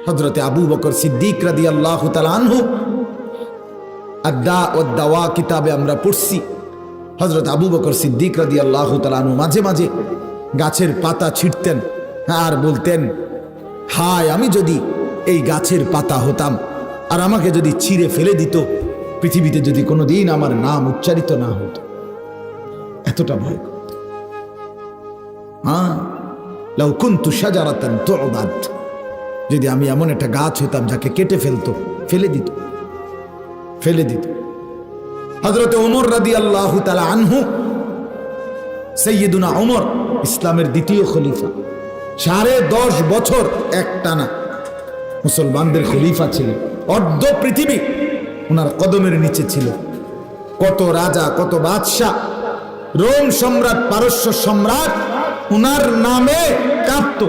হযরতে আবু বকর সিদ্দিক রাদিয়াল্লাহু তাআলা আনহু আদ-দা ওয়াদ-দাওয়া কিতাবে আমরা পড়ছি, হযরত আবু বকর সিদ্দিক রাদিয়াল্লাহু তাআলা আনহু মাঝে মাঝে গাছের পাতা ছিঁড়তেন আর বলতেন, হায় আমি যদি এই গাছের পাতা হতাম আর আমাকে যদি ছিঁড়ে ফেলে দিত, পৃথিবীতে যদি কোনোদিন আমার নাম উচ্চারিত না হতো। এতটা ভয় করত। লাউ কুনতু শাজারাতান তু'বাদ, যদি আমি এমন একটা গাছ হতাম যাকে কেটে ফেলতো, ফেলে দিত। হযরত ওমর রাদিয়াল্লাহু তাআলা আনহু, সাইয়্যিদুনা ওমর, ইসলামের দ্বিতীয় খলিফা, 10.5 বছর একটানা মুসলমানদের খলিফা ছিলেন। অর্ধ পৃথিবী ওনার কদমের নিচে ছিল। কত রাজা, কত বাদশাহ, রোম সম্রাট, পারস্য সম্রাট ওনার নামে কাঁপত।